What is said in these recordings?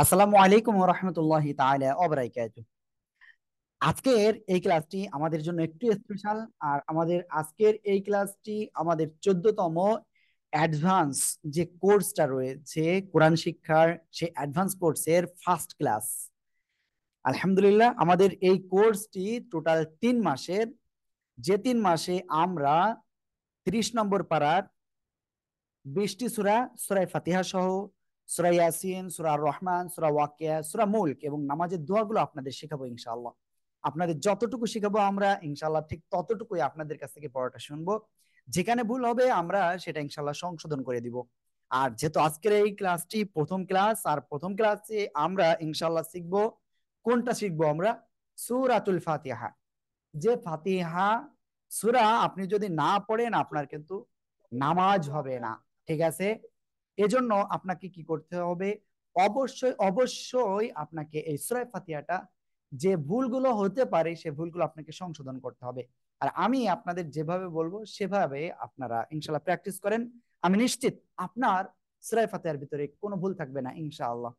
আসসালামু আলাইকুম ওয়া রাহমাতুল্লাহি তাআলা ওয়া বারাকাতুহু। আজকের এই ক্লাসটি আমাদের জন্য একটু স্পেশাল। আর আমাদের আজকের এই ক্লাসটি আমাদের 14তম অ্যাডভান্স যে কোর্সটা রয়েছে কোরআন শিক্ষার, সেই অ্যাডভান্স কোর্সের ফার্স্ট ক্লাস। আলহামদুলিল্লাহ, আমাদের এই কোর্সটি টোটাল 3 মাসের, যে 3 মাসে আমরা 30 নম্বর পারার 20টি সূরা, সূরা ফাতিহা সহ সূরা ইয়াসিন, সূরা রহমান, সূরা ওয়াকিয়া, সূরা মুলক এবং নামাজের দোয়াগুলো আপনাদের শেখাবো ইনশাআল্লাহ। আপনাদের যতটুকু শেখাবো আমরা ইনশাআল্লাহ ঠিক ততটুকুই আপনাদের কাছ থেকে পড়াটা শুনবো। যেখানে ভুল হবে আমরা সেটা ইনশাআল্লাহ সংশোধন করে দিব। আর যেহেতু আজকের এই ক্লাসটি প্রথম ক্লাস, আর প্রথম ক্লাসে আমরা ইনশাআল্লাহ শিখবো, কোনটা শিখবো আমরা? সূরাতুল ফাতিহা। যে ফাতিহা সূরা আপনি যদি না পড়েন আপনার কিন্তু নামাজ হবে না, ঠিক আছে? এজন্য আপনাকে কি করতে হবে? অবশ্যই অবশ্যই আপনাকে এই সূরা ফাতিহাটা, যে ভুলগুলো হতে পারে সে ভুলগুলো আপনাকে সংশোধন করতে হবে। আর আমি আপনাদের যেভাবে বলবো সেভাবে আপনারা ইনশাআল্লাহ প্র্যাকটিস করেন। আমি নিশ্চিত আপনার সূরা ফাতিহার ভিতরে কোনো ভুল থাকবে না ইনশাআল্লাহ।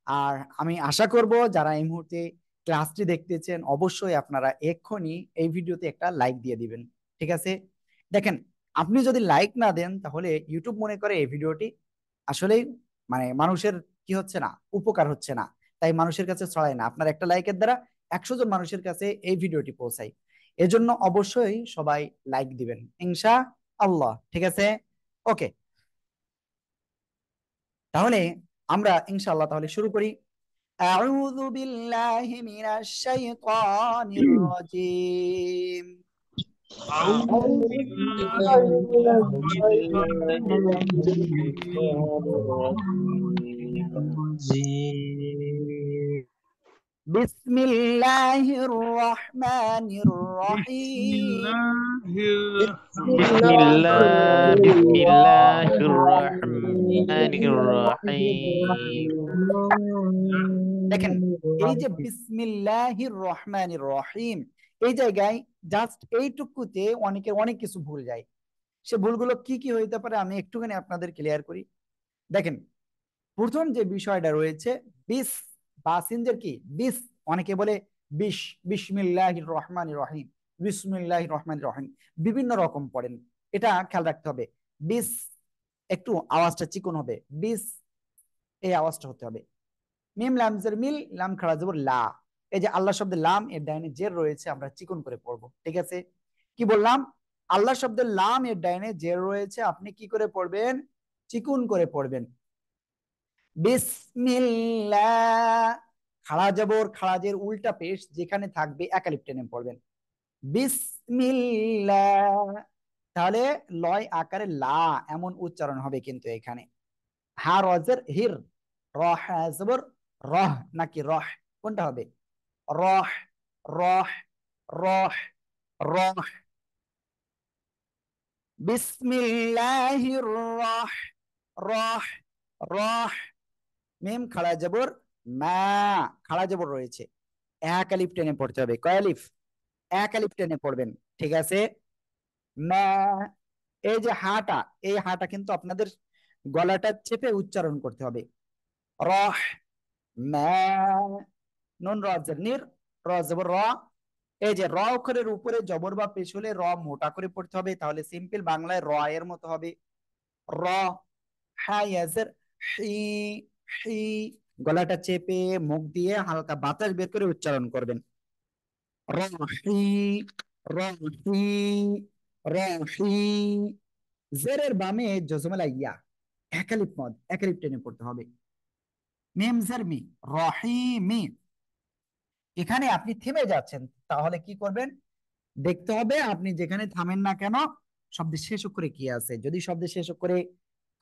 আর আমি আশা করব যারা এই মুহূর্তে ক্লাসটি দেখতেছেন অবশ্যই আপনারা এক্ষুনি এই ভিডিওতে একটা লাইক দিয়ে দিবেন, ঠিক আছে? দেখেন, আপনি যদি লাইক না দেন তাহলে ইউটিউব মনে করে এই ভিডিওটি আসলে মানে মানুষের কি হচ্ছে না, উপকার হচ্ছে না, তাই মানুষের কাছে ছড়ায় না। আপনার একটা লাইকের দ্বারা 100 জন মানুষের কাছে এই ভিডিওটি পৌঁছায়। এজন্য অবশ্যই সবাই লাইক দিবেন ইনশা আল্লাহ, ঠিক আছে? ওকে, তাহলে আমরা ইনশাআল্লাহ তাহলে শুরু করি। أعوذ بالله من الشيطان الرجيم. أعوذ أعوذ بالله بالله من من الشيطان الشيطان الرجيم. بسم الله الرحمن بسم الرحيم. الله بسم الرحمن بسم الله الله الرحمن الرحمن الرحيم দেখেন, এই যে বিসমিল্লাহির রহমানির রহিম, এই জায়গায় জাস্ট এইটুকুতে অনেকের অনেক কিছু ভুল যায়। সে ভুলগুলো কি কি হইতে পারে আমি একটুখানি আপনাদের ক্লিয়ার করি। দেখেন, প্রথম যে বিষয়টা রয়েছে বিস, বা সিনজের কি বিস, অনেকে বলে বিশ, বিসমিল্লাহির রহমানির রহিম, বিসমিল্লাহির রহমানির রহিম, বিভিন্ন রকম পড়েন। এটা খেয়াল রাখতে হবে। বিস একটু আওয়াজটা চিকন হবে, বিস এই আওয়াজটা হতে হবে। মিম লামজের মিল, লাম খাড়া জবর লা। এই যে আল্লাহ শব্দের লাম এর ডাইনে জের রয়েছে, আমরা চিকন করে পড়বো, ঠিক আছে? কি বললাম? আল্লাহ শব্দের লাম এর ডাইনে জের রয়েছে, আপনি কি করে পড়বেন? চিকুন করে পড়বেন। বিসমিল্লাহ, খাড়া জবর খাড়াজের উল্টা পেশ যেখানে থাকবে একালিপ টেনে পড়বেন। বিসমিল্লাহ, তাহলে লয় আকারে লা এমন উচ্চারণ হবে কিন্তু এখানে। হা রজের হির, রহ জবর রহ নাকি রহ, কোনটা হবে? রহ, রহ, রহ, রহ। বিসমিল্লাহির রহ, রহ, রহ। মিম খাড়া জবর মা, খাড়া জবর রয়েছে, এক আলিফ টেনে পড়তে হবে। কয় আলিফ? এক আলিফ টেনে পড়বেন, ঠিক আছে? মা, এই যে হাটা, এই হাটা কিন্তু আপনাদের গলাটা চেপে উচ্চারণ করতে হবে। রহ মা, নুন রজের নির, র জবর র। এই যে র অক্ষরের উপরে জবর বা পেশ হলে র মোটা করে পড়তে হবে, তাহলে সিম্পল বাংলায় র এর মতো হবে। র, হ্যাঁ ইয়াজের হি, হি, গলাটা চেপে মুখ দিয়ে হালকা বাতাস বের করে উচ্চারণ করবেন। রহি, রহি, রহি। জেরের বামে জজমালা ইয়া, একালিপ মদ, একালিপ টেনে পড়তে হবে। মিম জের মি, রহিমি। এখানে আপনি থেমে যাচ্ছেন, তাহলে কি করবেন? দেখতে হবে আপনি যেখানে থামেন না কেন শব্দের শেষ অক্ষরে কি আছে। যদি শব্দের শেষ অক্ষরে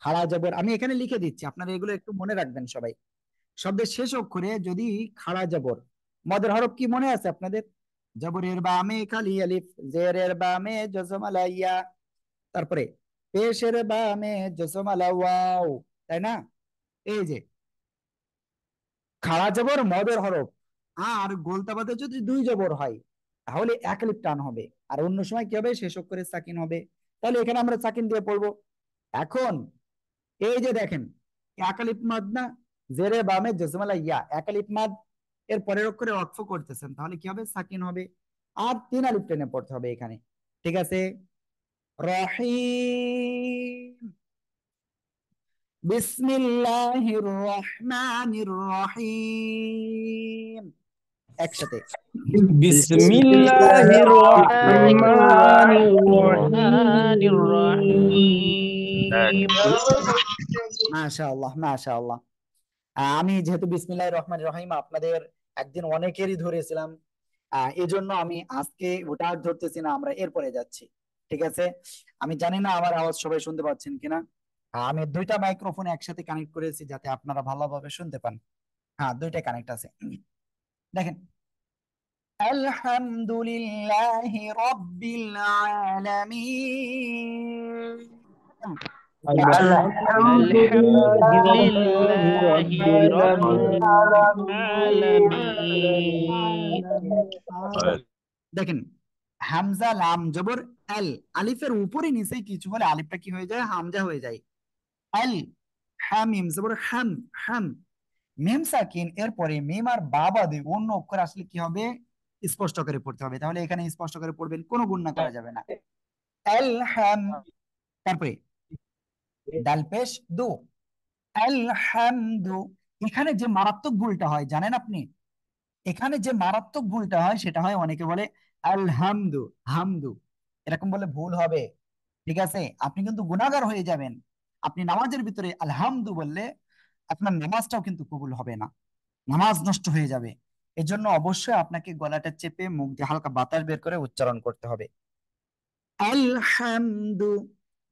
খাড়া জবর, আমি এখানে লিখে দিচ্ছি, আপনারা এগুলো একটু মনে রাখবেন সবাই। শব্দের শেষ অক্ষরে যদি খাড়া জবর, মদের হরফ কি মনে আছে আপনাদের? জবরের বামে খালি আলিফ, জেরের বামে জজম আলা ইয়া, তারপরে পেশের বামে জজম আলা ওয়াও, তাই না? এই যে খাড়া জবর মদের হরফ, আর গোলতা বাদে যদি দুই জবর হয় তাহলে এক আলিফ টান হবে, আর অন্য সময় কি হবে? শেষ অক্ষরে সাকিন হবে। তাহলে এখানে আমরা সাকিন দিয়ে পড়বো। এখন এই যে দেখেন, এক আলিফ মাদ না, জেরে বামে জজমালা ইয়া, এক আলিফ মাদ এর পরের অক্ষরে ওয়াকফ করতেছেন, তাহলে কি হবে? সাকিন হবে। আর 3 আলিফ টেনে পড়তে হবে এখানে। ঠিক আছে? রহিম, বিসমিল্লাহির রহমানির রহিম, একসাথে। বিসমিল্লাহির রহমানির রহমানির রহিম। রহিম। মাশাআল্লাহ মাশাআল্লাহ। আমি যেহেতু বিসমিল্লাহির রহমানির রহিম আপনাদের একদিন অনেকেরই ধরেছিলাম, এজন্য আমি আজকে ওটা আর ধরতেছি না, আমরা এরপরে যাচ্ছি। ঠিক আছে? আমি জানি না আমার আওয়াজ সবাই শুনতে পাচ্ছেন কিনা। আমি 2টা মাইক্রোফোন একসাথে কানেক্ট করেছি যাতে আপনারা ভালোভাবে শুনতে পান। হ্যাঁ, 2টা কানেক্ট আছে। দেখেন, আলহামদুলিল্লাহি রাব্বিল আলামিন। আলহামদুলিল্লাহি আলহামদুলিল্লাহি রাব্বিল রাব্বিল আলামিন। আলামিন। দেখেন, হামজা লাম জবর এল, আলিফের উপরে নিচে কিছু হলে আলিফটা কি হয়ে যায়? হামজা হয়ে যায়। এল, হামিম জবর হাম, হাম, মিম সাকিন এরপরে মিম আর বা বাদে অন্য অক্ষর আসলে কি হবে? স্পষ্ট করে পড়তে হবে। তাহলে এখানে স্পষ্ট করে পড়বেন, কোনো গুণনা করা যাবে না। এল হাম, তারপরে দাল পেশ দু, আলহামদু। এখানে যে মারাত্মক ভুলটা হয় জানেন আপনি? এখানে যে মারাত্মক ভুলটা হয় সেটা হয় অনেকে বলে আলহামদু, হামদু, এরকম বলে ভুল হবে। ঠিক আছে? আপনি কিন্তু গুনাহগার হয়ে যাবেন। আপনি নামাজের ভিতরে আলহামদু বললে আপনার নামাজটাও কিন্তু কবুল হবে না, নামাজ নষ্ট হয়ে যাবে। এজন্য অবশ্যই আপনাকে গলাটা চেপে মুখ দিয়ে হালকা বাতাস বের করে উচ্চারণ করতে হবে। আলহামদু,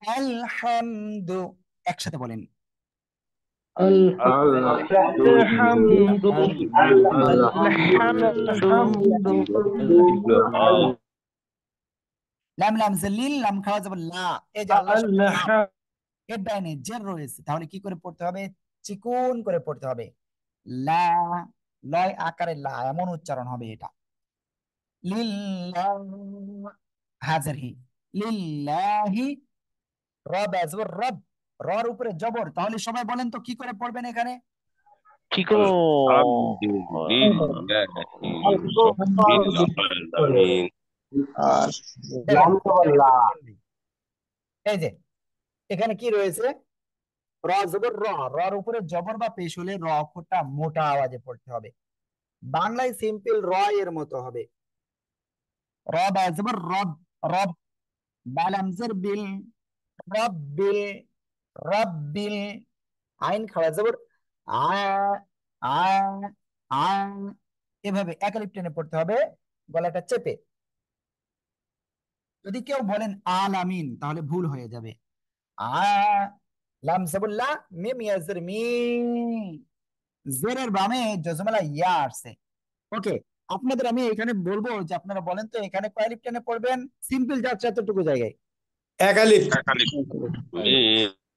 আলহামদু, একসাথে বলেন। আলহামদু আলহামদু লাম লাম লিল লাম খাওয়া যাবে লা, এই যে আল্লাহর সাথে লাম আলহাম এর ডাইনে জের রয়েছে, তাহলে কি করে পড়তে হবে? চিকন করে পড়তে হবে। লা, লয় আকারে লা, এমন উচ্চারণ হবে এটা। লিল্লাহ, হাজার হি, লিল্লাহি, রব আজবর রব, রর উপরে জবর, তাহলে সবাই বলেন তো কি করে পড়বেন এখানে? চিকন। এই যে এখানে কি রয়েছে? র জবর র, রর উপরে জবর বা পেশ হলে র অক্ষরটা মোটা আওয়াজে পড়তে হবে। বাংলায় সিম্পল র এর মতো হবে। রব জবর রব, রব, বালামজের বিল, রব্বিল, রব্বিল, আইন খাওয়া জবর আ, আ, আ, এভাবে একালিপ টেনে পড়তে হবে, গলাটা চেপে। যদি কেউ বলেন আলামিন তাহলে ভুল হয়ে যাবে। আ, লাম সাবুল্লা, মিম ইয়াজের মি, জেরের বামে জজমালা ইয়া আসছে। ওকে, আপনাদের আমি এখানে বলবো যে আপনারা বলেন তো এখানে কয় আলিফ টেনে পড়বেন? সিম্পল যাচ্ছে এতটুকু জায়গায়। একালিফ।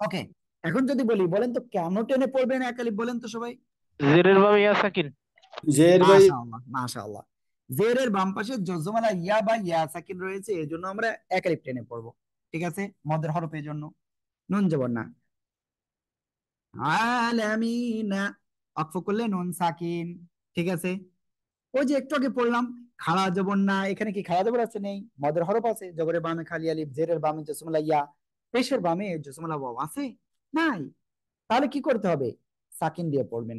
ওকে, এখন যদি বলি বলেন তো কেন টেনে পড়বেন এক আলিফ? বলেন তো সবাই। জেরের বামে ইয়া সাকিন। জের ভাই। মাশাআল্লাহ মাশাআল্লাহ। জেরের বাম পাশে জজমালা ইয়া বা ইয়া সাকিন রয়েছে, এজন্য আমরা এক আলিফ টেনে পড়বো। ঠিক আছে? মদের হরফের জন্য নুন জবর না। আলামিনা, অক্ফ করলে নুন সাকিন। ঠিক আছে? ওই যে একটু আগে পড়লাম খাড়া জবর না, এখানে কি খাড়া জবর আছে? নেই। মদের হরফ আছে, জবরের বামে খালি আলিফ, জেরের বামে জসমলা ইয়া, পেশের বামে জসমলা ওয়াও আছে? নাই। তাহলে কি করতে হবে? সাকিন দিয়ে পড়বেন।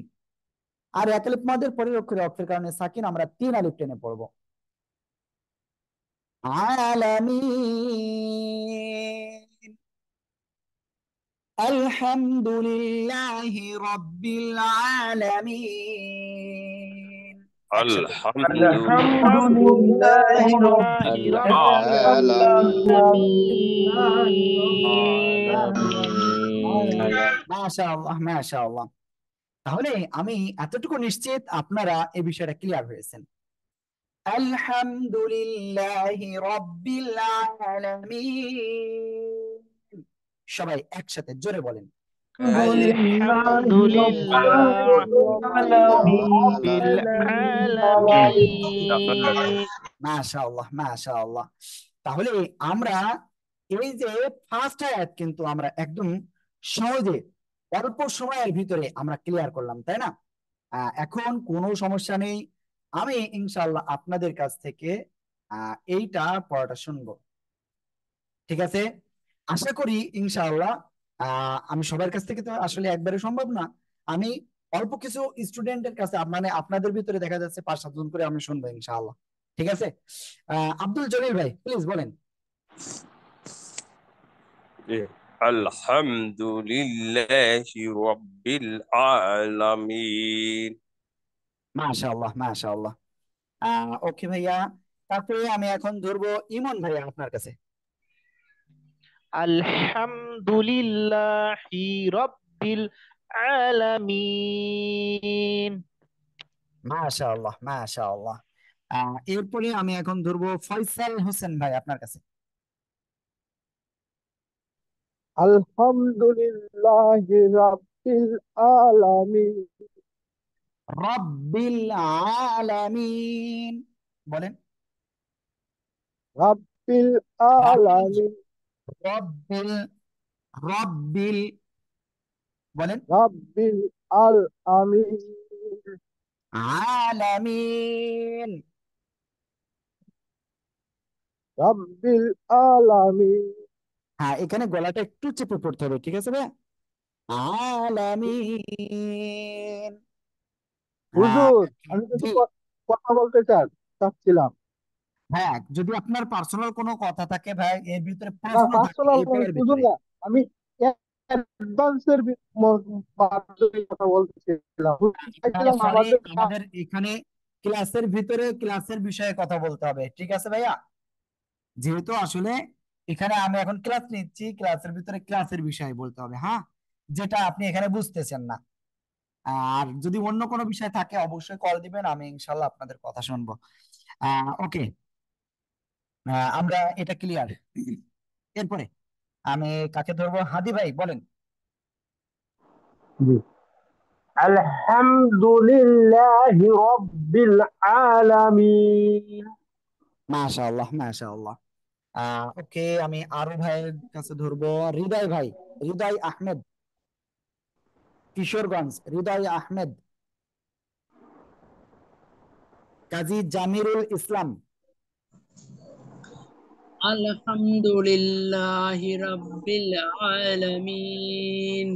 আর এক আলিফ মদের পরের অক্ষরে অক্ষরের কারণে সাকিন, আমরা 3 আলিফ টেনে পড়বো। আলামিন, আলহামদুলিল্লাহি রাব্বিল আলামিন, একসাথে। আলহামদুলিল্লাহি রাব্বিল আলামিন। মাশাআল্লাহ মাশাআল্লাহ। তাহলে আমি এতটুকু নিশ্চিত আপনারা এই বিষয়টা ক্লিয়ার হয়েছেন। আলহামদুলিল্লাহি রাব্বিল আলামিন, সবাই একসাথে জোরে বলেন। আলহামদুলিল্লাহি রাব্বিল আলামিন। মাশাআল্লাহ মাশাআল্লাহ। তাহলে আমরা এই যে ফার্স্ট আয়াত কিন্তু আমরা একদম সহজে অল্প সময়ের ভিতরে আমরা ক্লিয়ার করলাম, তাই না? এখন কোনো সমস্যা নেই, আমি ইনশাআল্লাহ আপনাদের কাছ থেকে এইটা পড়াটা শুনবো, ঠিক আছে? আশা করি ইনশাআল্লাহ আমি সবার কাছ থেকে তো আসলে একবারে সম্ভব না, আমি অল্প কিছু স্টুডেন্টের কাছে মানে আপনাদের ভিতরে দেখা যাচ্ছে 5-7 জন করে আমি শুনবো ইনশাআল্লাহ, ঠিক আছে? আব্দুল জলিল ভাই প্লিজ বলেন। আলহামদুলিল্লাহি রাব্বিল আলামিন। মাশাআল্লাহ মাশাআল্লাহ। ওকে ভাইয়া, তারপরে আমি এখন ধরবো ইমন ভাইয়া আপনার কাছে। আলহামদুলিল্লাহি রাব্বিল আলামিন। মাশাআল্লাহ মাশাআল্লাহ। এরপরে আমি এখন ধরবো ফয়সাল হোসেন ভাই আপনার কাছে। আলহামদুলিল্লাহি রাব্বিল আলামিন। রব্বিল আলামিন বলেন। রাব্বিল আলামিন। রব্বিল রব্বিল বলেন। রাব্বিল আলামিন। আলামিন। রাব্বিল আলামিন। হ্যাঁ, এখানে গলাটা একটু চেপে পড়তে হবে, ঠিক আছে ভাই? আলামিন। হুজুর, আমি কিছু জি কথা বলতে চাচ্ছিলাম। হ্যাঁ, যদি আপনার পার্সোনাল কোনো কথা থাকে ভাই, এর ভিতরে না, প্রশ্ন থাকে পার্সোনাল এই কোনো পড়ার হুজুর ভিতরে। না, আমি অ্যাডভান্সের মাধ্যমে কথা বলতেছিলাম। চাইছিলাম সরি, আমাদের আমাদের এখানে ক্লাসের ভিতরে ক্লাসের বিষয়ে কথা বলতে হবে, ঠিক আছে ভাইয়া? যেহেতু আসলে এখানে আমি এখন ক্লাস নিচ্ছি, ক্লাসের ভিতরে ক্লাসের বিষয়ে বলতে হবে, হ্যাঁ, যেটা আপনি এখানে বুঝতেছেন না। আর যদি অন্য কোনো বিষয় থাকে অবশ্যই কল দিবেন, আমি ইনশাল্লাহ আপনাদের কথা শুনবো। ওকে, আমরা এটা ক্লিয়ার। এরপরে আমি কাকে ধরবো? হাদি ভাই বলেন। জি। আলহামদুলিল্লাহি রাব্বিল আলামিন। মাশাআল্লাহ মাশাআল্লাহ। ওকে, আমি আরো ভাইয়ের কাছে ধরবো হৃদয় ভাই। হৃদয় আহমেদ, কিশোরগঞ্জ। হৃদয় আহমেদ। কাজী জামিরুল ইসলাম। আলহামদুলিল্লাহি রাব্বিল আলামিন।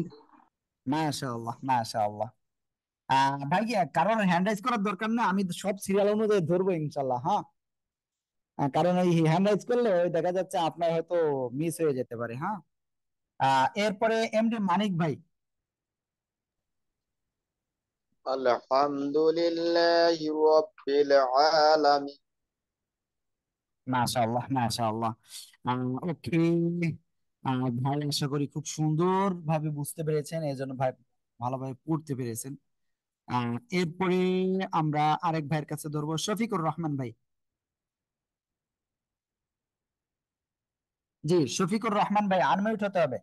মাশাআল্লাহ মাশাআল্লাহ। ভাই কারণ হ্যান্ড রাইজ করার দরকার না, আমি সব সিরিয়াল অনুযায়ী ধরবো ইনশাল্লাহ, হ্যাঁ। কারণ ওই হ্যান্ড রাইজ করলে ওই দেখা যাচ্ছে আপনার হয়তো মিস হয়ে যেতে পারে, হ্যাঁ। এরপরে এমডি মানিক ভাই। আলহামদুলিল্লাহি রাব্বিল আলামিন। মাশাআল্লাহ মাশাআল্লাহ। ওকে, ভাই আশা করি খুব সুন্দর ভাবে বুঝতে পেরেছেন, এই জন্য ভাই ভালোভাবে পড়তে পেরেছেন। এরপরে আমরা আরেক ভাইয়ের কাছে ধরবো শফিকুর রহমান ভাই। জি শফিকুর রহমান ভাই, আনমিউট হতে হবে।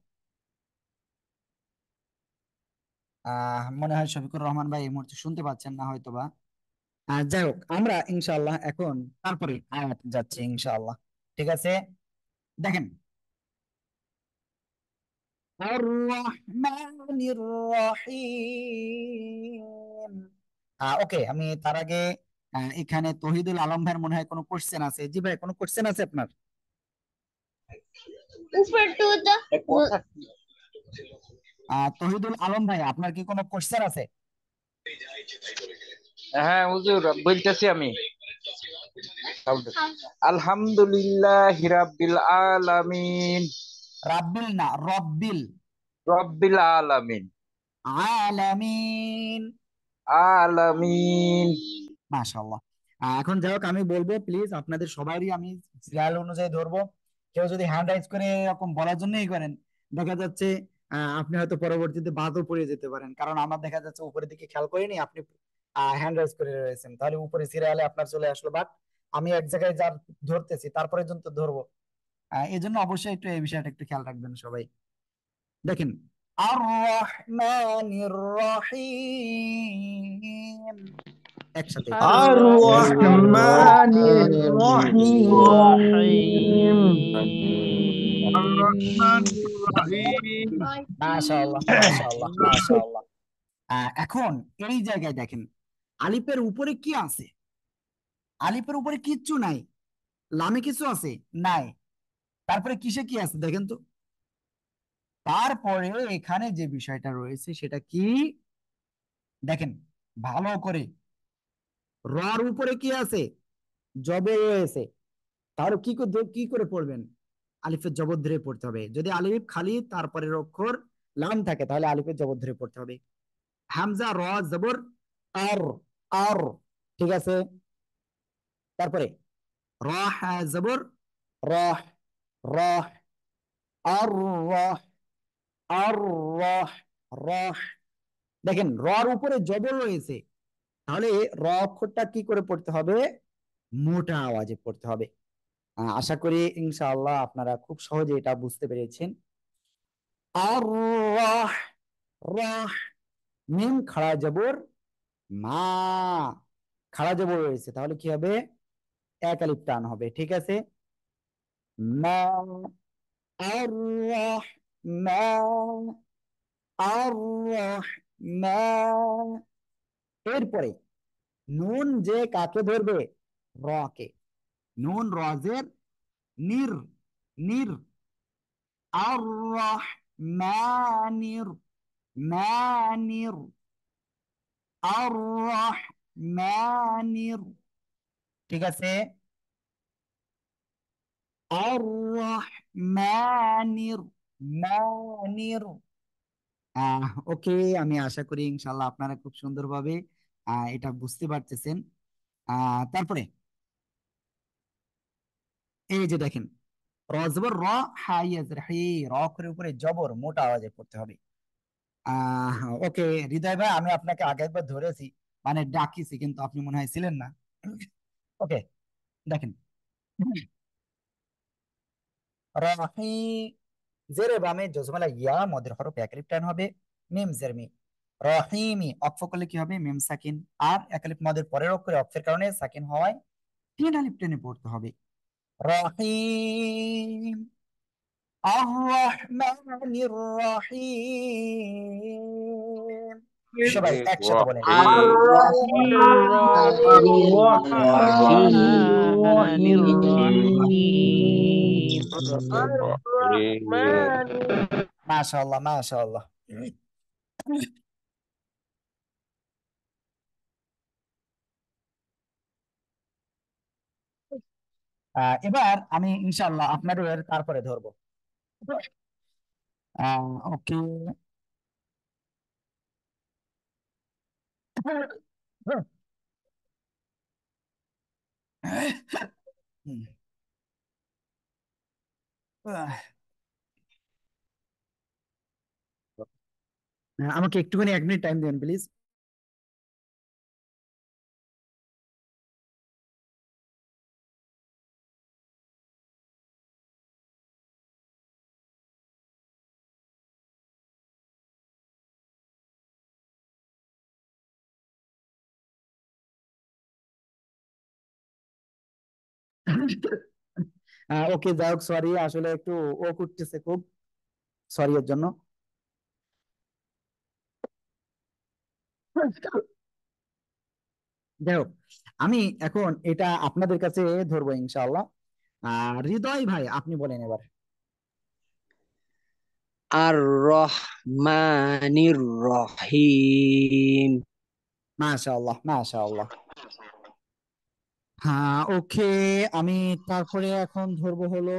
মনে হয় শফিকুর রহমান ভাই এই মুহূর্তে শুনতে পাচ্ছেন না হয়তোবা। যাই হোক, আমরা ইনশাআল্লাহ এখন তারপরে আয়াত যাচ্ছি ইনশাআল্লাহ, ঠিক আছে? দেখেন, আর রহমানির রহিম। ওকে, আমি তার আগে এখানে তহিদুল আলম ভাইয়ের মনে হয় কোনো কোশ্চেন আছে। জি ভাই, কোনো কোশ্চেন আছে আপনার? তহিদুল আলম ভাই, আপনার কি কোনো কোশ্চেন আছে? হ্যাঁ হুজুর, বলতেছি আমি। আলহামদুলিল্লাহি রাব্বিল আলামিন। রাব্বিল না, রব্বিল। রব্বিল আলামিন। আলামিন। আলামিন। মাশাআল্লাহ। এখন যাই হোক, আমি বলবো প্লিজ আপনাদের সবারই আমি সিরিয়াল অনুযায়ী ধরবো। কেউ যদি হ্যান্ড রাইজ করে এরকম বলার জন্যই করেন, দেখা যাচ্ছে আপনি হয়তো পরবর্তীতে বাদও পড়ে যেতে পারেন, কারণ আমার দেখা যাচ্ছে উপরের দিকে খেয়াল করিনি, আপনি হ্যান্ড রাইজ করে রয়েছেন, তাহলে উপরে সিরিয়ালে আপনার চলে আসলো, বাট আমি এক জায়গায় যা ধরতেছি তারপরে পর্যন্ত ধরবো। এই জন্য অবশ্যই একটু এই বিষয়টা একটু খেয়াল রাখবেন সবাই। দেখেন, আর রহমানির রহিম, একসাথে। আর রহমানির রহিম। রহিম। الرحيم মাশাআল্লাহ মাশাআল্লাহ মাশাআল্লাহ। এখন এই জায়গায় দেখেন, আলিফের উপরে কি আছে? আলিফের উপরে কিচ্ছু নাই। লামে কিছু আছে? নাই। তারপরে কিসে কি আছে দেখেন তো। তারপরে এখানে যে বিষয়টা রয়েছে সেটা কি দেখেন ভালো করে। রর উপরে কি আছে? জবর রয়েছে। তাহলে কি করে পড়বেন? আলিফের জবর ধরে পড়তে হবে। যদি আলিফ খালি তারপরের অক্ষর লাম থাকে তাহলে আলিফের জবর ধরে পড়তে হবে। হামজা র জবর আর, আর, ঠিক আছে। তারপরে র হা জবর রহ, রহ, আর রহ, আর রহ, রহ। দেখেন রর উপরে জবর রয়েছে, তাহলে র অক্ষরটা কি করে পড়তে হবে? মোটা আওয়াজে পড়তে হবে। আশা করি ইনশাআল্লাহ আপনারা খুব সহজে এটা বুঝতে পেরেছেন। আর রহ, রহ, মিম খাড়া জবর মা, খাড়া জবর রয়েছে, তাহলে কি হবে? এক আলিফ টান হবে, ঠিক আছে। মা, আর রহ, মা, আর রহ, মা। এরপরে নুন যে কাকে ধরবে? র কে। নুন রজের নির, নির। আর রহমানির, মানির, আর রহমানির, ঠিক আছে। আর রহমানির, মানির। ওকে, আমি আশা করি ইনশাল্লাহ আপনারা খুব সুন্দরভাবে এটা বুঝতে পারতেছেন। তারপরে এই যে দেখেন র জবর র, হাই ইয়াজের হি, র অক্ষরের উপরে জবর মোটা আওয়াজে পড়তে হবে। ওকে হৃদয় ভাই, আমি আপনাকে আগে একবার ধরেছি, মানে ডাকিছি, কিন্তু আপনি মনে হয় ছিলেন না। ওকে দেখেন রাহি, জেরে বামে জজমালা ইয়া মদের হরফ এক আলিফ টান হবে। মিম জের মি, রহিমি অক্ফ করলে কি হবে? মিম সাকিন। আর এক আলিফ মদের পরের অক্ষরে অক্ফের কারণে সাকিন হওয়ায় তিন আলিফ টেনে পড়তে হবে। রহিম, আর রহমানির রহিম। সবাই একসাথে বলেন। الرحمن الرحيم মাশাআল্লাহ মাশাআল্লাহ। এবার আমি ইনশাআল্লাহ আপনাদের তারপরে ধরবো। ওকে আমাকে একটুখানি 1 মিনিট টাইম দেন প্লিজ। ওকে যাই হোক, সরি, আসলে একটু ও করতেছে খুব, সরি এর জন্য। যাই হোক, আমি এখন এটা আপনাদের কাছে ধরবো ইনশাআল্লাহ। হৃদয় ভাই আপনি বলেন এবার। আর রহমানির রহিম। মাশাআল্লাহ মাশাআল্লাহ। হ্যাঁ ওকে, আমি তারপরে এখন ধরবো হলো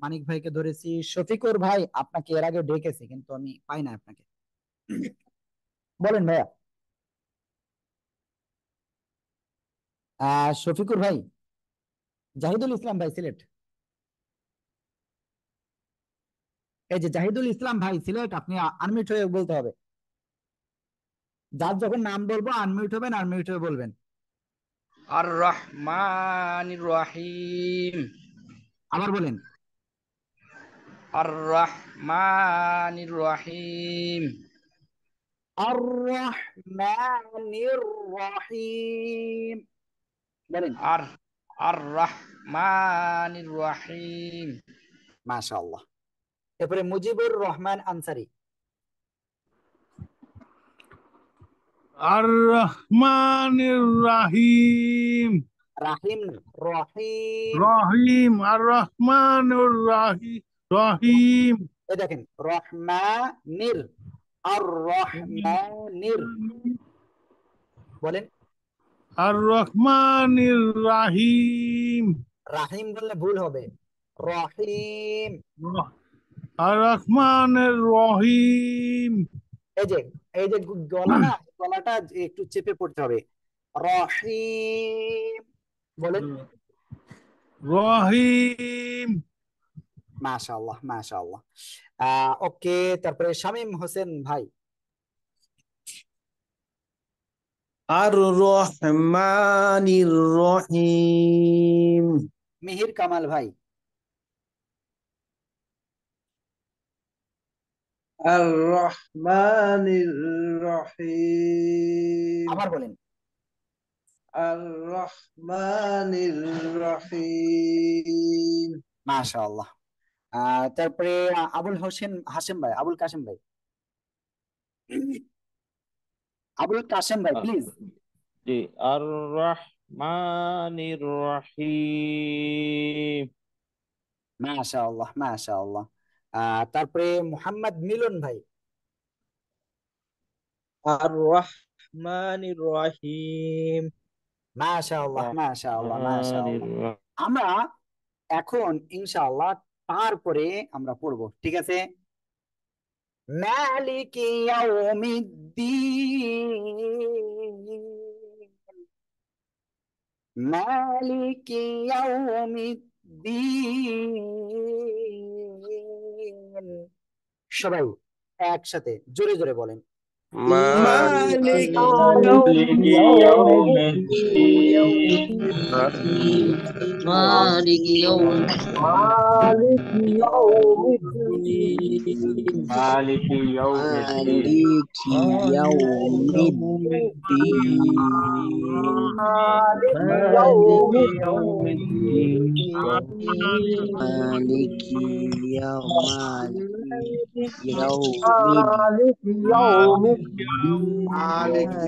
মানিক ভাইকে ধরেছি। শফিকুর ভাই আপনাকে এর আগে ডেকেছি কিন্তু আমি পাই না আপনাকে, বলেন ভাইয়া। শফিকুর ভাই, জাহিদুল ইসলাম ভাই সিলেট, এই যে জাহিদুল ইসলাম ভাই সিলেট, আপনি আনমিউট হয়ে বলতে হবে। যার যখন নাম বলবো আনমিউট হবেন, আনমিউট হয়ে বলবেন। আর রহমানির রহিম আবার বলেন। আর রহমানির রহিম আর রহমানির রহিম বলেন। আর আর রহমানির রহিম মাশাআল্লাহ এরপরে মুজিবুর রহমান আনসারী। আর-রহমানির রাহিম। রাহিম না, রহিম। রহিম, আর-রহমানুর রহিম। এই দেখেন রহমানির, আর রহমানির বলেন। আর-রহমানির রাহিম। রাহিম বললে ভুল হবে, রহিম। আর-রহমানির রহিম। এই যে এই যে গলা না, গলাটা একটু চেপে পড়তে হবে। রহিম বলেন। রহিম। মাশাআল্লাহ মাশাআল্লাহ। ওকে, তারপরে শামীম হোসেন ভাই। আর-রহমানির রহিম। মিহির কামাল ভাই। আর-রহমানির রহিম। আবার বলেন। আর-রহমানির রহিম। মাশাআল্লাহ। তারপরে আবুল হোসেন হাসেম ভাই, আবুল কাসেম ভাই। আবুল কাসেম ভাই প্লিজ। জি, আর রহমানির রহিম। মাশাআল্লাহ মাশাআল্লাহ। তারপরে মোহাম্মদ মিলন ভাই। আর-রহমানির রহিম। মাশাআল্লাহ মাশাআল্লাহ রহমানির মাশাআল্লাহ। আমরা এখন ইনশাআল্লাহ তারপরে আমরা পড়বো, ঠিক আছে। মালিকি ইয়াউমিদ্দিন, মালিকি ইয়াউমিদ্দিন। সবাই একসাথে জোরে জোরে বলেন। মালিকি মালিক ইয়াউমিদ্দিন। মালিক মালিক ইয়াউমিদ্দিন। ইয়াউমিদ্দিন। মালিক ইয়াউমিদ্দিন। মালিক ইয়াউমিদ্দিন। মালিক মালিক মালিক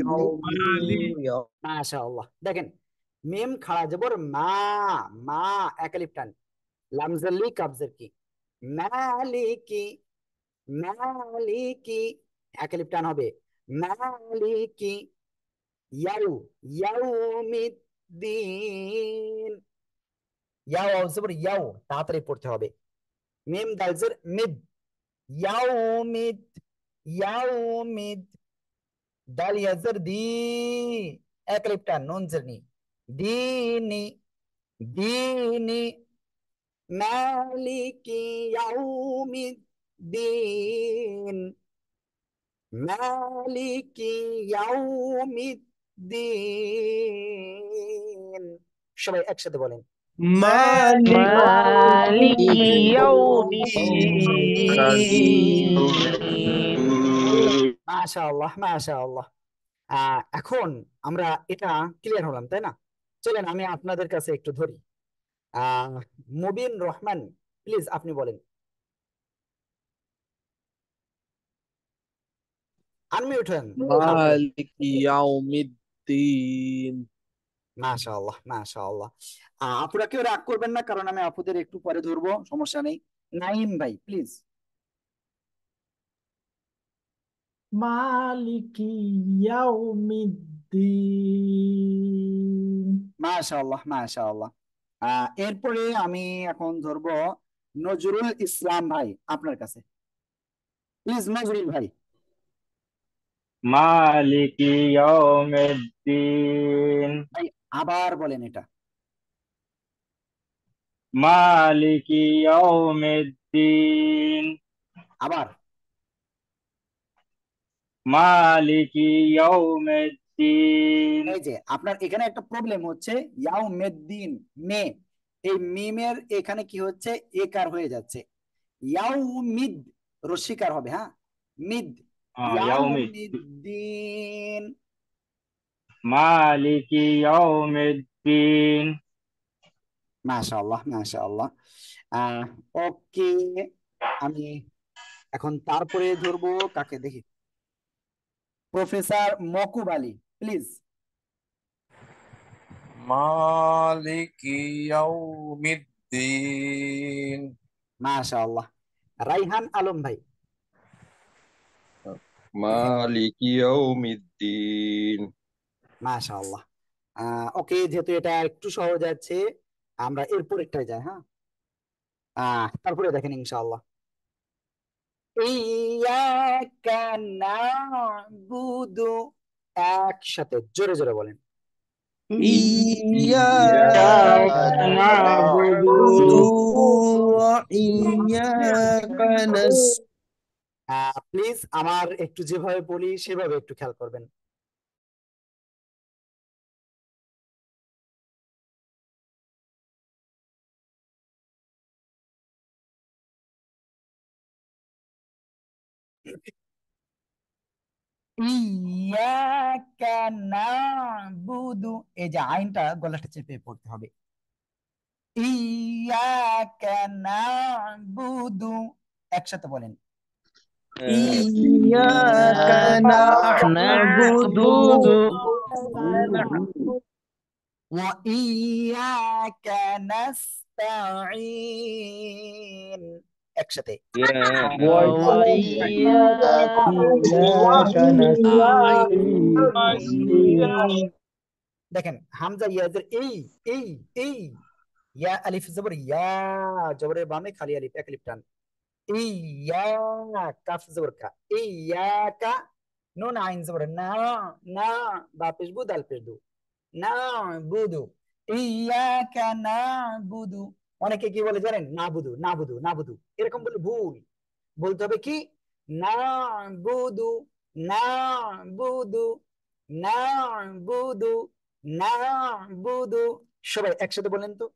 ইয়াউমিদ্দিন। মাশাআল্লাহ। দেখেন মিম খাড়া জবর মা, মা একালিফ টান, লামজাল্লি কাবজের কি, মালিকি, মালিকি একালিফ টান হবে, মালিকি ইয়াউমিদ্দিন। ইয়াও জবর ইয়াও, তাড়াতাড়ি পড়তে হবে। মিম দালজের মিদ, ইয়াউমিদ, ইয়াউমিদ। দাল ইয়াজের দি, একালিফ টান, নুন জেরনি, দিনি, দিনি। মালিকি ইয়াউমিদ্দিন, মালিকি ইয়াউমিদ্দিন। সবাই একসাথে বলেন। মালিক মালিকি ইয়াউমিদ্দিন। মাশাআল্লাহ মাশাআল্লাহ। এখন আমরা এটা ক্লিয়ার হলাম, তাই না? চলেন আমি আপনাদের কাছে একটু ধরি। মুবিন রহমান প্লিজ আপনি বলেন, আনমিউট হন। মালিক ইয়াউমিদ্দিন। মাশাআল্লাহ মাশাআল্লাহ। আপুরা কেউ রাগ করবেন না, কারণ আমি আপুদের একটু পরে ধরবো, সমস্যা নেই। নাইম ভাই প্লিজ। মালিকি ইয়াউমিদ্দিন। মাশাআল্লাহ মাশাআল্লাহ। এরপরে আমি এখন ধরবো নজরুল ইসলাম ভাই, আপনার কাছে প্লিজ নজরুল ভাই। মালিকি ইয়াউমিদ্দিন। ভাই আবার বলেন এটা। মালিকি ইয়াউমিদ্দিন। আবার। মালিকি ইয়াউমিদ্দিন। এই যে আপনার এখানে একটা প্রবলেম হচ্ছে, ইয়াউমিদ্দিন মে, এই মিমের এখানে কি হচ্ছে, একার হয়ে যাচ্ছে। ইয়াউমিদ রস্বীকার হবে, হ্যাঁ, মিদ, ইয়াউমিদ। ইয়াউমিদ্দিন। মালিকি ইয়াউমিদ্দিন। মাশাআল্লাহ মাশাআল্লাহ। ওকে, আমি এখন তারপরে ধরবো কাকে দেখি, প্রফেসর মকুব আলী, প্লিজ। মালিকি ইয়াউমিদ্দিন। মাশাআল্লাহ। রাইহান আলম ভাই। মালিকি ইয়াউমিদ্দিন। মাশাআল্লাহ। ওকে, যেহেতু এটা একটু সহজ আছে আমরা এরপর একটাই যাই। হ্যাঁ, তারপরে দেখেন ইনশাআল্লাহ। ইয়াকা নাবুদু, একসাথে জোরে জোরে বলেন। إياك نعبد نعبد وإياك نستعين. প্লিজ আমার একটু যেভাবে বলি সেভাবে একটু খেয়াল করবেন। ইয়াকা নাবুদু, এই যে আইনটা গলাটা চেপে পড়তে হবে। ইয়াকা নাবুদু, একসাথে বলেন। إياك نعبد ওয়া ইয়াকা নাস্তাঈন, একসাথে। وإياك نستعين দেখেন হামজা ইয়াজের এই এই এই, ইয়া আলিফ জবর ইয়া, জবরের বামে খালি আলিফ, এক আলিফ টান। ইয়া, কাফ জবর কা, ইয়াকা, নুন আইন জবর না, না বা পেশ বু দাল পেশ দু, না বুদু, ইয়াকা না বুদু। অনেকে কি বলে জানেন, না বুদু না বুদু না বুদু, এরকম বলে ভুল। বলতে হবে কি, না বুদু না বুদু না বুদু না বুদু। সবাই একসাথে বলেন তো।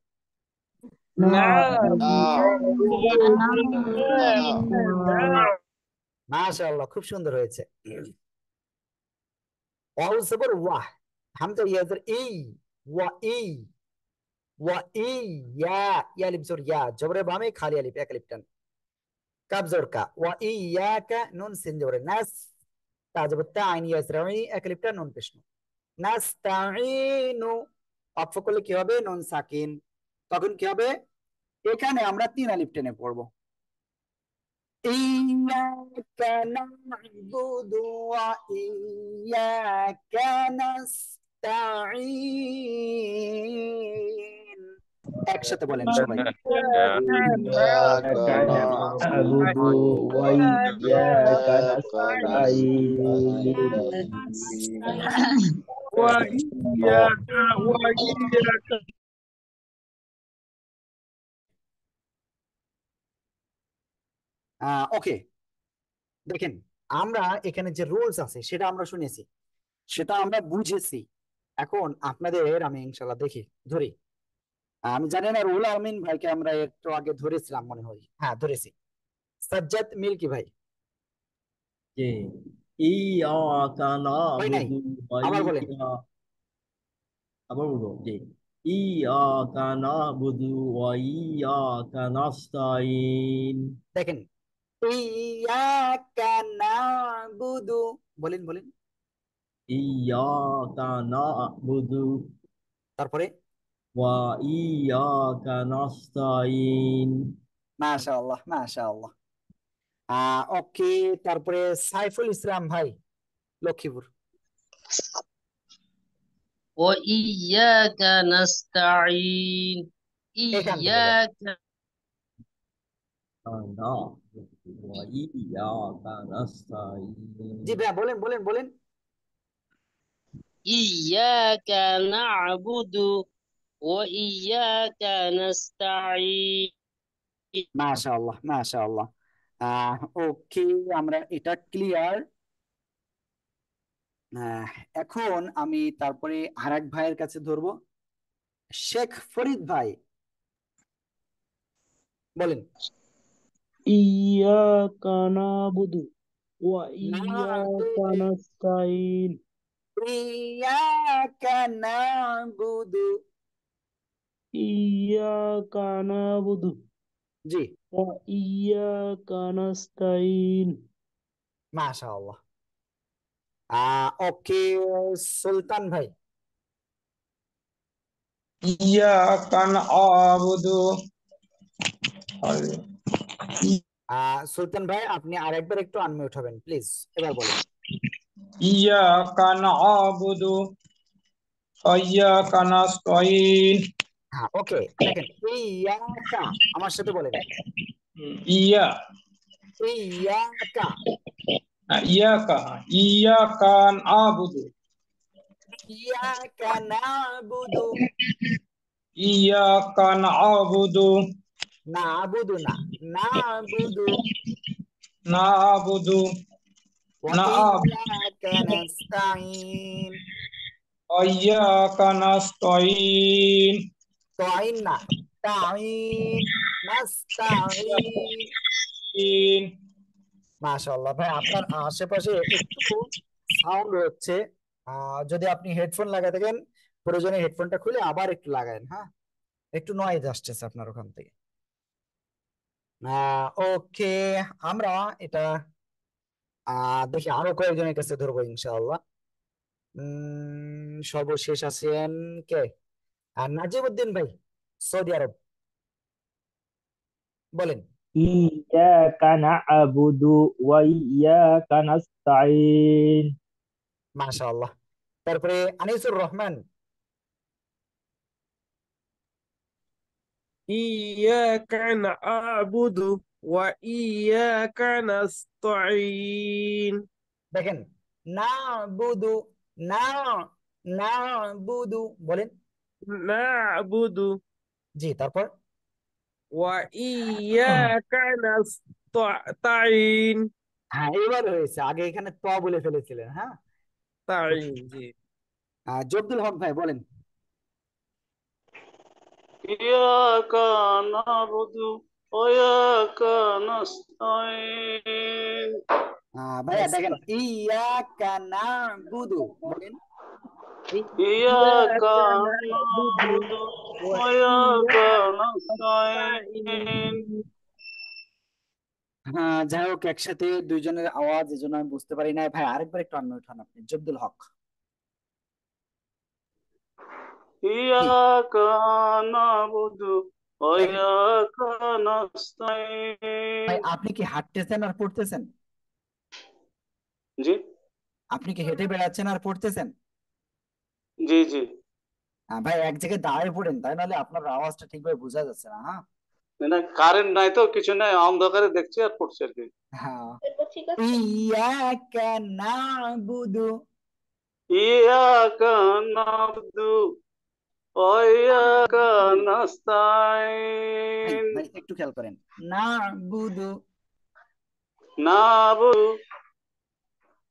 মাশাআল্লাহ, খুব সুন্দর হয়েছে। ওয়াও জবর ওয়াহ, হামজা ইয়াজের এই, ওয়া এই, ওয়া এই, ইয়া, ইয়া আলিফ জবর ইয়া, জবরে বামে খালি আলিফ, এক আলিফ টান। কাফ জবর কা, ওয়া ইয়াকা, নুন সিন জবর নাস, তা জবর তা, আইন ইয়াজের আই, এক আলিফ টান, নুন পেশ নু। নাস্তাঈনু, অক্ফ করলে কি হবে, নুন সাকিন, তখন কি হবে, এখানে আমরা তিন আলিফ টেনে পড়বো। ইয়াকা না'বুদু ওয়া ইয়াকা নাস্তাঈন, একসাথে বলেন সবাই। إياك نعبد وإياك نستعين وإياك ওকে, দেখেন আমরা এখানে যে রুলস আছে সেটা আমরা শুনেছি, সেটা আমরা বুঝেছি। এখন আপনাদের আমি ইনশাল্লাহ দেখি ধরি। আমি জানি না, রুহুল আমিন ভাইকে আমরা একটু আগে ধরেছিলাম মনে হয়, হ্যাঁ ধরেছি। সাজ্জাদ মিল্কি ভাই জি, ইয়াকা ভাই নাই, নাবুদু ওয়া আবার বলেন। আবার বলবো জি, ইয়াকা নাবুদু ওয়া ইয়াকা নাস্তাইন। দেখেন, ইয়াকা নাবুদু, বলেন বলেন, ইয়াকা নাবুদু তারপরে ওয়া ইয়াকা নাস্তাইন। মাশাআল্লাহ মাশাআল্লাহ। ওকে, তারপরে সাইফুল ইসলাম ভাই, লক্ষ্মীপুর। وإياك نستعين. এখান থেকে বলেন। إياك নাবুদু ওয়া ইয়াকা নাস্তাইন। জি ভাইয়া, বলেন বলেন বলেন। إياك نعبد وإياك نستعين. মাশাআল্লাহ মাশাআল্লাহ। ওকে, আমরা এটা ক্লিয়ার। এখন আমি তারপরে আরেক ভাইয়ের কাছে ধরবো, শেখ ফরিদ ভাই, বলেন। إياك نعبد وإياك نستعين ইয়াকা নাবুদু, إياك نعبد জি وإياك نستعين মাশাআল্লাহ। ওকে, সুলতান ভাই। إياك نعبد সুলতান ভাই, আপনি আরেকবার একটু আনমিউট হবেন প্লিজ, এবার বলেন। إياك نعبد وإياك نستعين হ্যাঁ, ওকে, দেখেন ইয়াকা, আমার সাথে বলেন إيا ইয়াকা, إياك إياك نعبد ইয়াকা নাবুদু, إياك نعبد নাবুদু না, নাবুদু, نعبد ওয়া نعبد ইয়াকা নাস্তাইন, وإياك نستعين তাইন না, তাইন, নাস্তাইন। মাশাআল্লাহ ভাই, আপনার আশেপাশে একটু সাউন্ড হচ্ছে, যদি আপনি হেডফোন লাগাতে থাকেন প্রয়োজনে হেডফোনটা খুলে আবার একটু লাগায়েন। হ্যাঁ, একটু নয়েজ আসতেছে আপনার ওখান থেকে। ওকে, আমরা এটা দেখি আরো কয়েকজনের কাছে ধরবো ইনশাআল্লাহ। সর্বশেষ আছেন কে? নাজিমউদ্দিন ভাই, সৌদি আরব, বলেন। إياك نعبد وإياك نستعين মাশাআল্লাহ। তারপরে আনিসুর রহমান। إياك نعبد وإياك نستعين দেখেন, না বুদু, না না বুদু, বলেন। نعبد জি, তারপর وإياك نستعين হ্যাঁ, এবার হয়েছে, আগে এখানে ত বলে ফেলেছিলেন। হ্যাঁ, تعين জি জব্দুল হক ভাই, বলেন। إياك نعبد وإياك نستعين ভাইয়া দেখেন, ইয়াকা নাবুদু, বলেন। إياك نعبد نعبد وإياك وإياك نستعين হ্যাঁ, যাই হোক, একসাথে দুইজনের আওয়াজ, এজন্য আমি বুঝতে পারি না। ভাই আরেকবার একটু আনমিউট হন আপনি, জব্দুল হক। জি, إياك نعبد দেখেন وإياك ভাই, نستعين আপনি কি হাঁটতেছেন আর পড়তেছেন? জি আপনি কি হেঁটে বেড়াচ্ছেন আর পড়তেছেন? জি জি ভাই এক জায়গায় দাঁড়িয়ে পড়েন, তাই নাহলে আপনার আওয়াজটা ঠিকভাবে বোঝা যাচ্ছে না। হ্যাঁ, না কারেন্ট নাই তো কিছু নাই অন্ধকারে দেখছি আর পড়ছি আর কি হ্যাঁ, ইয়াকা নাবুদু, إياك نعبد وإياك ভাই نستعين ভাই একটু খেয়াল করেন, নাবুদু نعبد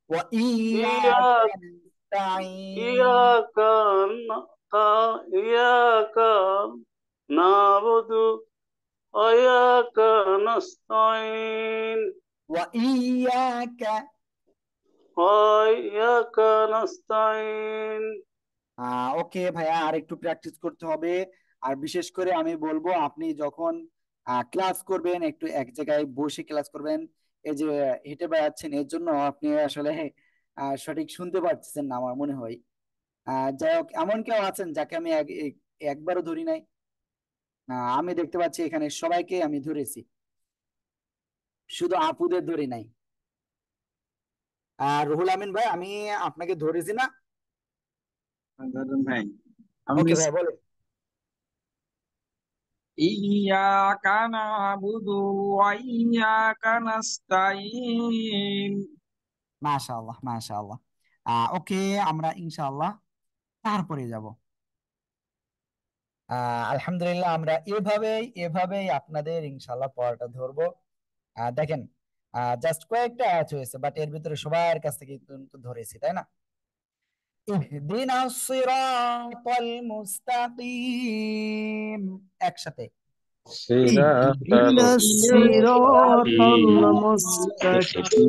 ওয়া ইয়াকা إياك নাস্তাইন। إياك إياك نعبد وإياك نستعين ওয়া ইয়াকা, وإياك نستعين ওকে ভাইয়া, আর একটু প্র্যাকটিস করতে হবে। আর বিশেষ করে আমি বলবো, আপনি যখন ক্লাস করবেন একটু এক জায়গায় বসে ক্লাস করবেন। এই যে হেঁটে বেড়াচ্ছেন, এর জন্য আপনি আসলে সঠিক শুনতে পারতেছেন না আমার মনে হয়। যাই হোক, এমন কেউ আছেন যাকে আমি একবারও ধরি নাই? আমি দেখতে পাচ্ছি এখানে সবাইকে আমি ধরেছি, শুধু আপুদের ধরি নাই। রুহুল আমিন ভাই, আমি আপনাকে ধরেছি না? ভাই ওকে ভাই, বলেন। إياك نعبد وإياك نستعين মাশাআল্লাহ, মাশাআল্লাহ। ওকে, আমরা ইনশাআল্লাহ তারপরে যাব। আলহামদুলিল্লাহ, আমরা এভাবেই আপনাদের ইনশাআল্লাহ পড়াটা ধরবো। দেখেন, জাস্ট কয়েকটা অ্যাচ হয়েছে, বাট এর ভিতরে সবার কাছ থেকে কিন্তু ধরেছি, তাই না? ইহদিনাস সিরাতাল মুস্তাকিম, একসাথে। صراط إلى الصراط المستقيم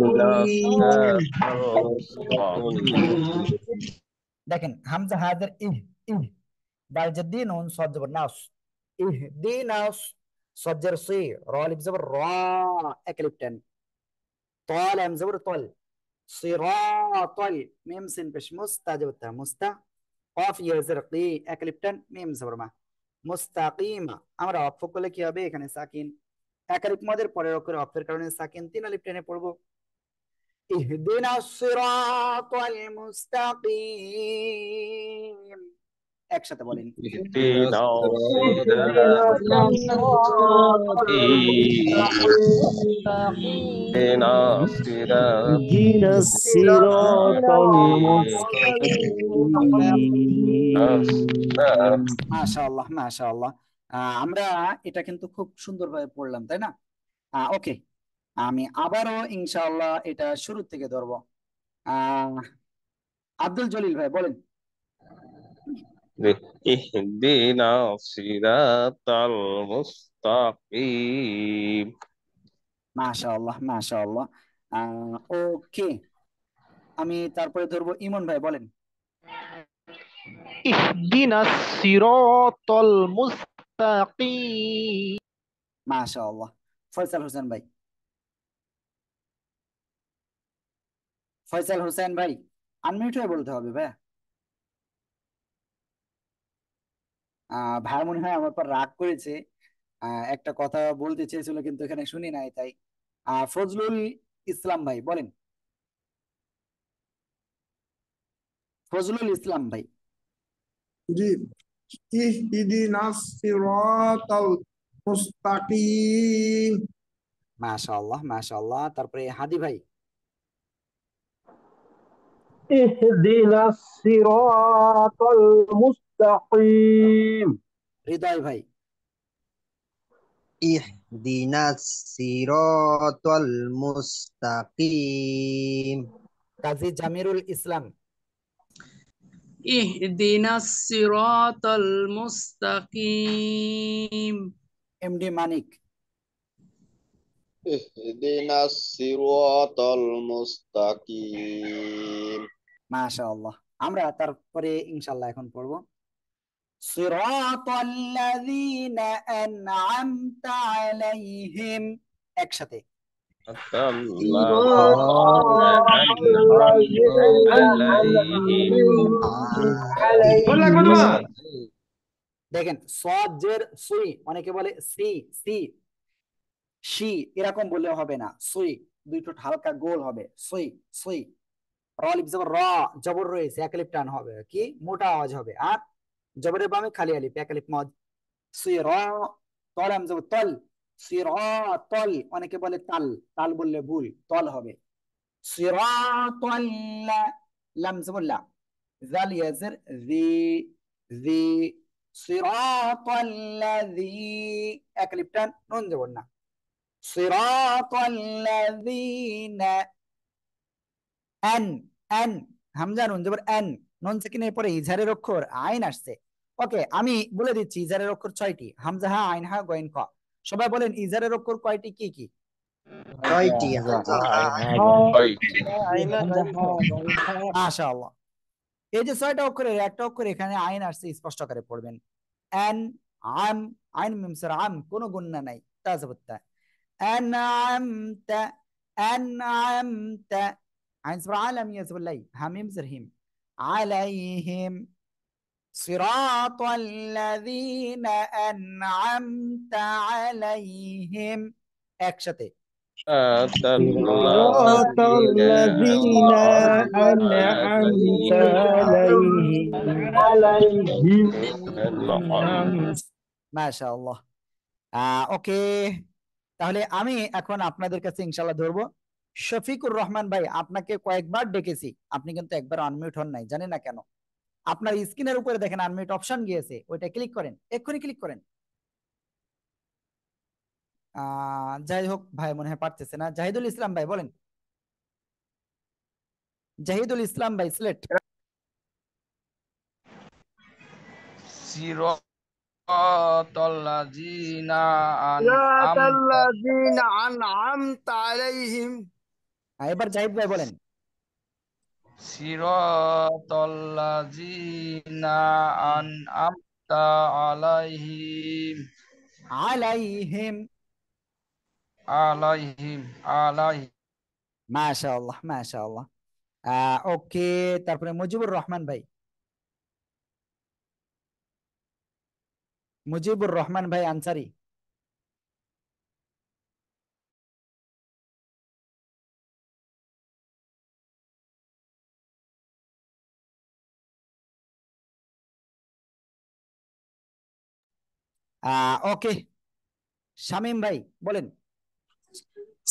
المستقيم দেখেন, হামজা হাজার ইহ, ইহ, দাল জের দিন নুন সদ জবর নাস, ইহদিনাস, সজ্জের সি, র আলিফ জবর র, এক আলিফ টেন, طال هم زبر طل، صراط ميم سين بش مستجبتها مستا، قاف يزر قي اكليبتن ميم زبر ما মুস্তাকিমা। আমরা অক্ষ করলে কি হবে, এখানে সাকিন এক আলিফ মদের পরের অক্ষরে অক্ষের কারণে সাকিন তিন আলিফ টেনে পড়বো। ইহদিনাস সিরাতাল মুস্তাকিম, একসাথে বলেন। اهدنا اهدنا الصراط المستقيم মাশাআল্লাহ মাশাআল্লাহ। আমরা এটা কিন্তু খুব সুন্দরভাবে পড়লাম, তাই না? ওকে, আমি আবারও ইনশাআল্লাহ এটা শুরু থেকে ধরবো। আব্দুল জলিল ভাই বলেন। اهدنا الصراط المستقيم মাশাআল্লাহ মাশাআল্লাহ। ওকে, আমি তারপরে ধরবো ইমন ভাই বলেন। اهدنا الصراط المستقيم মাশাআল্লাহ। ফয়সাল হোসেন ভাই, ফয়সাল হোসেন ভাই আনমিউট হয়ে বলতে হবে ভাই। ভাই মনে হয় আমার পর রাগ করেছে, একটা কথা বলতে চেয়েছিল কিন্তু এখানে শুনি নাই, তাই ফজলুল ইসলাম ভাই বলেন। ফজলুল ইসলাম ভাই। জি, ইহদিনাস সিরাতাল মুস্তাকিম। মাশাআল্লাহ মাশাআল্লাহ। তারপরে হাদি ভাই। اهدنا الصراط المستقيم হৃদয় ভাই। ইহদিনাস সিরাতাল মুস্তাকিম। কাজী জামিরুল ইসলাম। ইহদিনাস সিরাতাল মুস্তাকিম। এমডি মানিক। ইহদিনাস সিরাতাল মুস্তাকিম। মাশাআল্লাহ। আমরা তারপরে ইনশাআল্লাহ এখন পড়বো সিরাতাল্লাযীনা আন'আমতা আলাইহিম, একসাথে। দেখেন সজের সুই, অনেকে বলে সি সি শি, এরকম বললে হবে না, সুই দুই ঠোঁট হালকা গোল হবে, সুই সুই। র আলিফ জবর র, জবর রয়েছে এক আলিফ টান হবে, কি মোটা আওয়াজ হবে, আর জবরের বামে খালি আলিফ এক আলিফ মদ। সুই র, তল আম জবর তল, সুই র তল, অনেকে বলে তাল, তাল বললে ভুল, তল হবে। সিরাতাল্লা, লাম জবর লা, জাল ইয়াজের জি জি, সিরাতাল্লাযী, এক আলিফ টান, নুন জবর না, সিরাতাল্লাযীনা, আন আন, হামজা নুন জবর আন, নুন সেকিনের পরে ইজহারের অক্ষর আইন আসছে। ওকে, আমি বলে দিচ্ছি ইজহারের অক্ষর 6টি, হামজা হা আইন হা গইন ক। সবাই বলেন ইজহারের অক্ষর কয়টি, কি কি? 6টি। মাশাআল্লাহ। এই যে 6টা অক্ষরের একটা অক্ষর এখানে আইন আসছে, স্পষ্ট করে পড়বেন। আন, আম, আইন মিম সর আম, কোনো গুন্না নাই, তাজবতা। আন'আমতা, আন'আমতা, আইন সর আলাম ইয়াজবুল্লাই, হামিম সর হিম, আলাইহিম, সিরাতাল্লাযীনা আন'আমতা আলাইহিম, একসাথে। صراط الذين أنعمت عليهم মাশাআল্লাহ। ওকে, তাহলে আমি এখন আপনাদের কাছে ইনশাআল্লাহ ধরবো শফিকুর রহমান ভাই। আপনাকে কয়েকবার ডেকেছি, আপনি কিন্তু একবার আনমিউট হন নাই, জানি না কেন। আপনার স্ক্রিনের উপরে দেখেন আনমিউট অপশন গিয়েছে, ওইটা ক্লিক করেন, এক্ষুনি ক্লিক করেন। যাই হোক ভাই মনে হয় পারতেছে না। জাহিদুল ইসলাম ভাই বলেন। জাহিদুল ইসলাম ভাই সিলেট। সিরাতাল্লাযীনা আন'আমতা আলাইহিম। এবার জাহিদ ভাই বলেন। সিরাতাল্লাযীনা আন'আমতা আলাইহিম। আলাইহিম। আলাইহিম আলাইহিম মাশাআল্লাহ মাশাআল্লাহ। ওকে, তারপরে মুজিবুর রহমান ভাই। মুজিবুর রহমান ভাই আনসারি। ওকে, শামীম ভাই বলেন।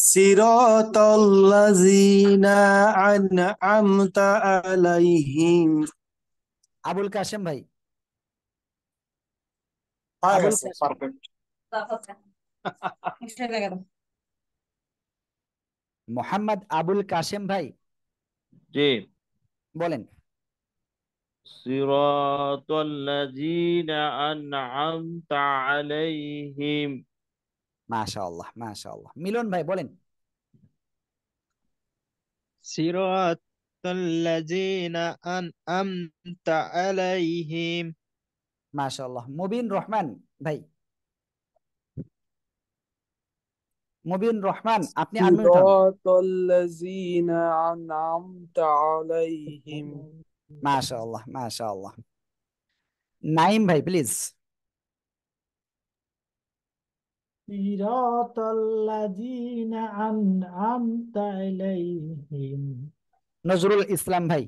সিরাতাল্লাযীনা আন'আমতা আলাইহিম। আবুল কাশেম ভাই। হয়ে আবুল গেছে, কাশেম। পারফেক্ট। মোহাম্মদ আবুল কাশেম ভাই জি। বলেন। সিরাতাল্লাযীনা আন'আমতা আলাইহিম। মাশাআল্লাহ মাশাআল্লাহ। মিলন ভাই বলেন। সিরাতাল্লাযীনা আন'আমতা আলাইহিম। মাশাআল্লাহ। মুবিন রহমান ভাই। মুবিন রহমান, আপনি আনমিউট হন। সিরাতাল্লাযীনা আন'আমতা আলাইহিম। মাশাআল্লাহ মাশাআল্লাহ। নাইম ভাই প্লিজ। সিরাতাল্লাযীনা আন'আমতা আলাইহিম। নজরুল ইসলাম ভাই।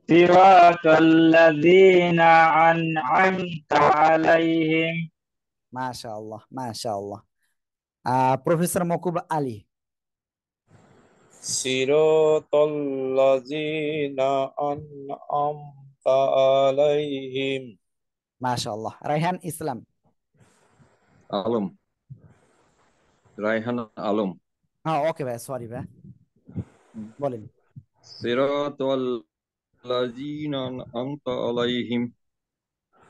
সিরাতাল্লাযীনা আন'আমতা আলাইহিম মাশাআল্লাহ মাশাআল্লাহ। প্রফেসর মকুব আলী। সিরাতাল্লাযীনা আন'আমতা আলাইহিম। মাশাআল্লাহ। রায়হান ইসলাম। আলম, রায়হান আলম। হ্যাঁ ওকে ভাই, সরি ভাই, বলেন। সিরাতাল্লাযীনা আন'আমতা আলাইহিম।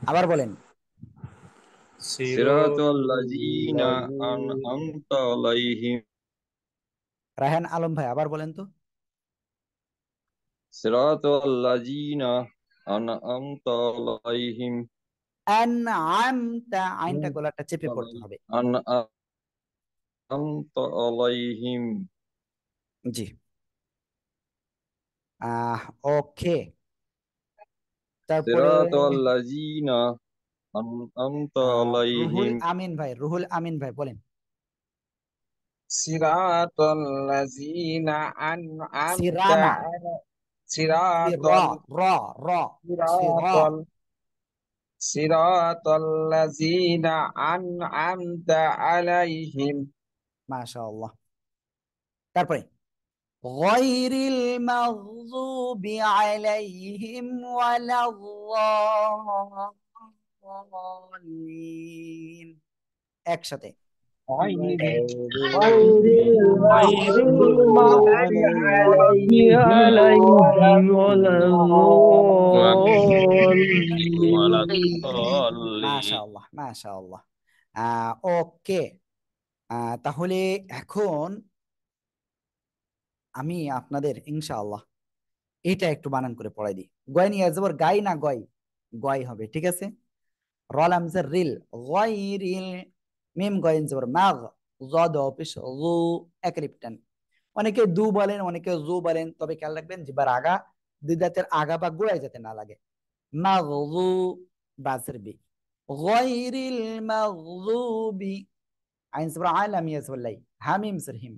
আবার বলেন। সিরাতাল্লাযীনা আন'আমতা আলাইহিম। রায়হান আলম ভাই আবার বলেন তো। সিরাতাল্লাযীনা আন'আমতা আলাইহিম। আন'আমতা, আইনটা গলাটা চেপে পড়তে হবে। আন'আমতা আলাইহিম। জি। ওকে, তারপরে সিরাতাল্লাযীনা আন'আমতা রুহুল আলাইহিম। আমিন ভাই। রুহুল আমিন ভাই বলেন। সিরাতাল্লাযীনা আন'আমতা সিরানা, সিরাতাল র র সিরা। সিরাতাল সিরাতাল্লাযীনা আন'আমতা আলাইহিম। মাশাআল্লাহ। তারপরে গায়রিল মাগযুবি আলাইহিম ওয়ালাদ-দাল্লিন। একসাথে। غير المغضوب عليهم ولا الضالين। মাশাআল্লাহ মাশাআল্লাহ। ওকে, তাহলে এখন আমি আপনাদের ইনশাআল্লাহ এটা একটু বানান করে পড়াই দিই। গয় নিয়ে যাবার গাই না গয়, গয় হবে, ঠিক আছে। রল আমজার রিল, গয়রিল। মিম গয়েন জবর মাগ, জদ অফিস জু, এক লিপটান। অনেকে দু বলেন, অনেকে জু বলেন, তবে খেয়াল রাখবেন জিবার আগা, দুই দাঁতের আগা বা গোড়ায় যাতে না লাগে। মাগযু বাসের বি, গয়রিল মাগযুবি, আইন জবর আলাম ইয়াজবর লাই, হামিম সর হিম,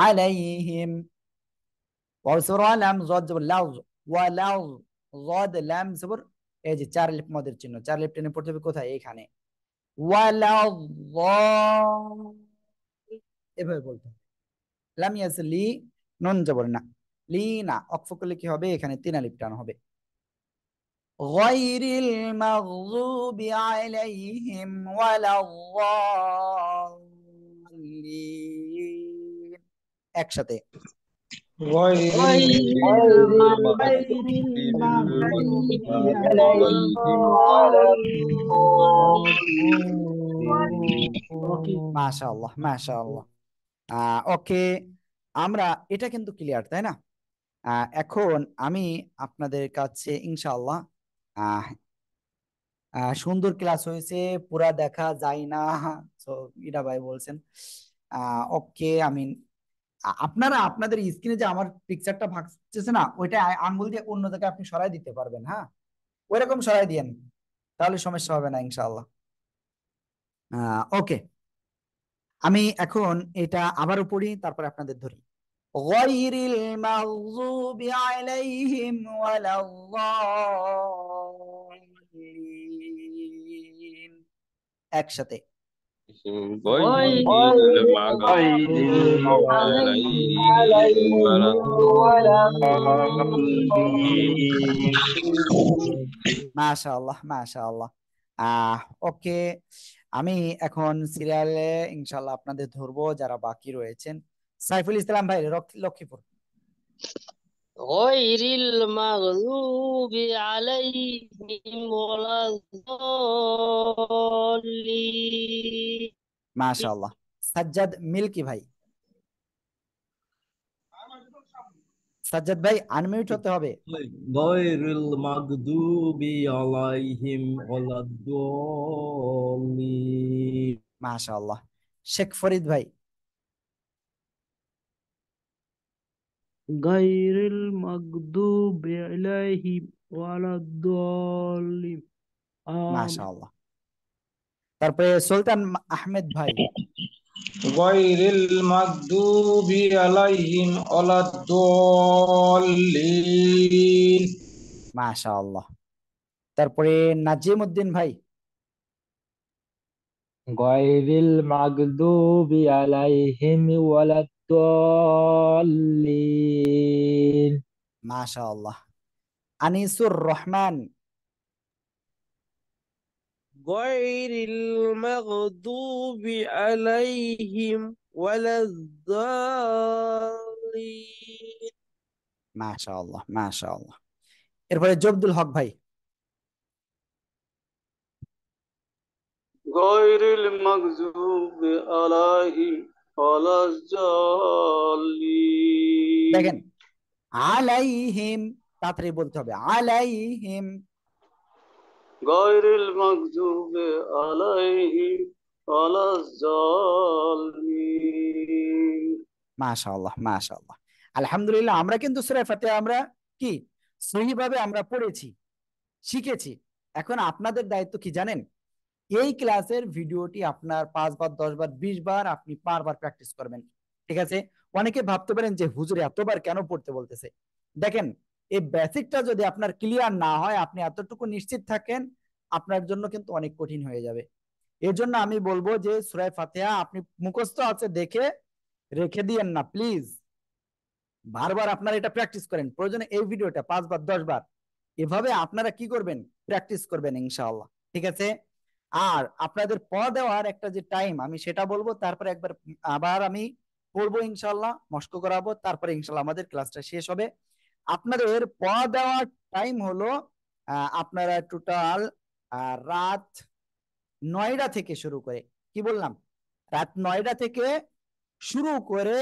আলাইহিম। ওয়াও জবর আলাম, জদ জবর লাউজ, ওয়ালাউজ, জদ লাম জবর, এই যে চার লিপ মদের চিহ্ন, চার লিপ টেনে পড়তে হবে কোথায়, এইখানে। এভাবে বলতে হবে। লাম ইয়াসলি, নুন জবর না, লি না, অক্ফ করলে কি হবে, এখানে তিন আলিফ টান হবে। গায়রিল মাগযুবি আলাইহিম ওয়ালাদ-দাল্লিন। একসাথে। غير المغضوب عليهم ولا الضالين। মাশাআল্লাহ মাশাআল্লাহ। ওকে, আমরা এটা কিন্তু ক্লিয়ার, তাই না? এখন আমি আপনাদের কাছে ইনশাআল্লাহ সুন্দর ক্লাস হয়েছে, পুরা দেখা যায় না। তো ইরা ভাই বলছেন। ওকে, আমিন। আপনারা আপনাদের স্ক্রিনে যে আমার পিকচারটা ভাসতেছে না, ওইটা আঙ্গুল দিয়ে অন্য জায়গায় আপনি সরাই দিতে পারবেন, হ্যাঁ? ওইরকম সরাই দিয়েন, তাহলে সমস্যা হবে না ইনশাআল্লাহ। ওকে, আমি এখন এটা আবারও পড়ি, তারপরে আপনাদের ধরি। গায়রিল মাগযুবি আলাইহিম ওয়ালাদ-দাল্লিন। একসাথে। غير المغضوب عليهم ولا মাশাআল্লাহ, মাশাআল্লাহ। ওকে, আমি এখন সিরিয়ালে ইনশাআল্লাহ আপনাদের ধরবো যারা বাকি রয়েছেন। সাইফুল ইসলাম ভাই, লক্ষ্মীপুর। غير المغضوب عليهم ولا الضالين মাশাআল্লাহ। সাজ্জাদ মিল্কি ভাই। সাজ্জাদ ভাই আনমিউট হতে হবে। গায়রিল মাগদুবি আলাইহিম ওয়ালাদ-দাল্লিন। মাশাআল্লাহ। শেখ ফরিদ ভাই। গায়রিল মাগদুবি আলাইহিম ওয়ালাদ-দাল্লিন। মাশাআল্লাহ। তারপরে সুলতান আহমেদ ভাই। গায়রিল মাগদুবি আলাইহিম ওয়ালাদ-দাল্লিন। মাশাআল্লাহ। তারপরে নাজিম উদ্দিন ভাই। গায়রিল মাগদুবি আলাইহিম ওয়ালাদ-দাল্লিন। মাশাআল্লাহ। আনিসুর রহমান। غير المغضوب عليهم ولا الضالين মাশাআল্লাহ, মাশাআল্লাহ। এরপরে জব্দুল হক ভাই। غير المغضوب عليهم ولا الضالين। দেখেন, আলাইহিম তাড়াতাড়ি বলতে হবে, আলাইহিম। غير المغضوب عليهم ولا الضالين। মাশাআল্লাহ, মাশাআল্লাহ। আলহামদুলিল্লাহ, আমরা কিন্তু সূরা ফাতিহা আমরা কি সহিভাবে আমরা পড়েছি, শিখেছি। এখন আপনাদের দায়িত্ব কি জানেন? এই ক্লাসের ভিডিওটি আপনার 5 বার, 10 বার, 20 বার আপনি বারবার প্র্যাকটিস করবেন। ঠিক আছে? অনেকে ভাবতে পারেন যে হুজুর এতবার কেন পড়তে বলতেছে। দেখেন, এই বেসিকটা যদি আপনার ক্লিয়ার না হয়, আপনি এতটুকু নিশ্চিত থাকেন, আপনার জন্য কিন্তু অনেক কঠিন হয়ে যাবে। এর জন্য আমি বলবো যে সূরা ফাতিহা আপনি মুখস্থ আছে দেখে রেখে দিয়েন না প্লিজ। বারবার আপনারা এটা প্র্যাকটিস করেন, প্রয়োজনে এই ভিডিওটা 5 বার, 10 বার এভাবে আপনারা কি করবেন, প্র্যাকটিস করবেন ইনশাআল্লাহ। ঠিক আছে? আর আপনাদের পড়া দেওয়ার একটা যে টাইম আমি সেটা বলবো, তারপরে একবার আবার আমি পড়বো ইনশাআল্লাহ, মস্ক করাবো, তারপরে ইনশাআল্লাহ আমাদের ক্লাসটা শেষ হবে। আপনাদের পড়া দেওয়ার টাইম হলো আপনারা টোটাল রাত 9টা থেকে শুরু করে, কি বললাম, রাত 9টা থেকে শুরু করে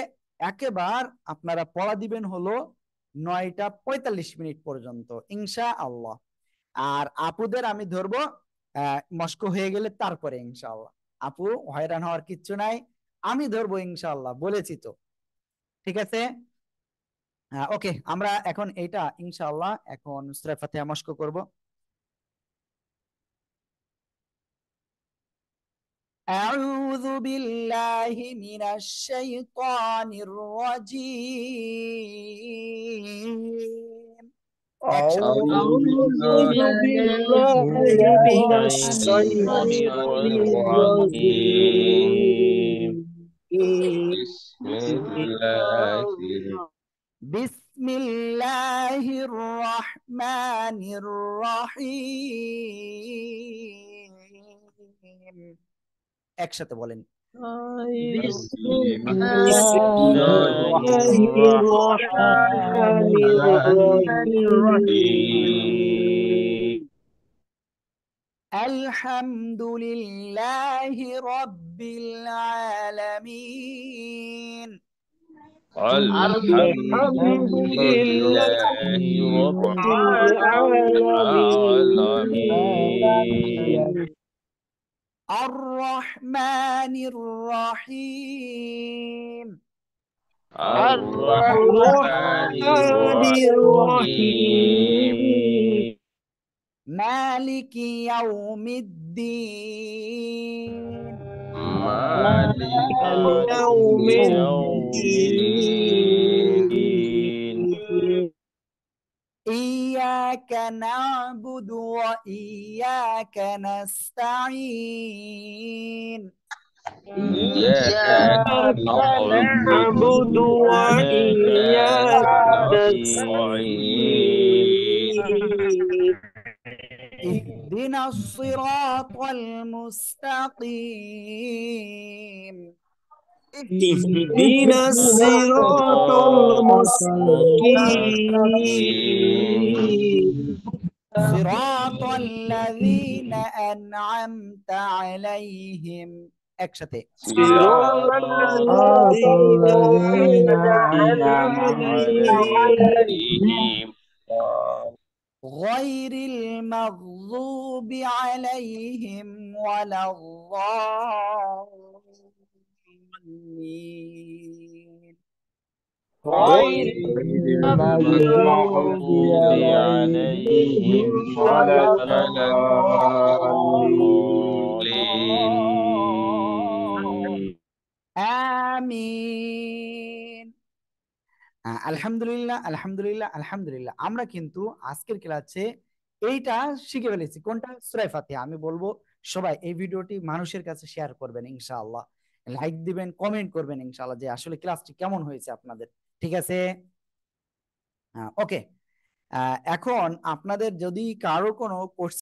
একেবার আপনারা পড়া দিবেন হলো 9টা 45 মিনিট পর্যন্ত ইনশাআল্লাহ। আর আপুদের আমি ধরবো মস্ক হয়ে গেলে তারপরে ইনশাআল্লাহ। আপু হয়রান হওয়ার কিচ্ছু নাই, আমি ধরবো ইনশাআল্লাহ, বলেছি তো। ঠিক আছে? ওকে, আমরা এখন এইটা ইনশাআল্লাহ এখন সূরা ফাতিহা মস্ক করব। أعوذ بالله من الشيطان الرجيم। أعوذ بالله من الشيطان الرجيم. بسم الله الرحمن الرحيم। একসাথে বলেন, بسم الله الرحمن الرحيم. الحمد لله رب العالمين. الحمد لله رب العالمين الرحمن الرحيم الرحمن الرحيم مالك يوم الدين مالك يوم الدين إياك نعبد وإياك نستعين إياك نعبد وإياك نستعين اهدنا الصراط المستقيم اهدنا الصراط المستقيم صراط الذين أنعمت عليهم একসাথে صراط الذين أنعمت عليهم غير المغضوب عليهم ولا الضالين غير المغضوب عليهم ولا الضالين আমিন। আলহামদুলিল্লাহ আলহামদুলিল্লাহ আলহামদুলিল্লাহ। আমরা কিন্তু আজকের ক্লাসে এইটা শিখে ফেলেছি। কোনটা? সূরা ফাতিহা। আমি বলবো সবাই এই ভিডিওটি মানুষের কাছে শেয়ার করবেন ইনশাআল্লাহ, লাইক দিবেন, কমেন্ট করবেন ইনশাআল্লাহ যে আসলে ক্লাসটি কেমন হয়েছে আপনাদের। ঠিক আছে? ওকে। এখন আপনাদের যদি কারো কোনো কোশ্চেন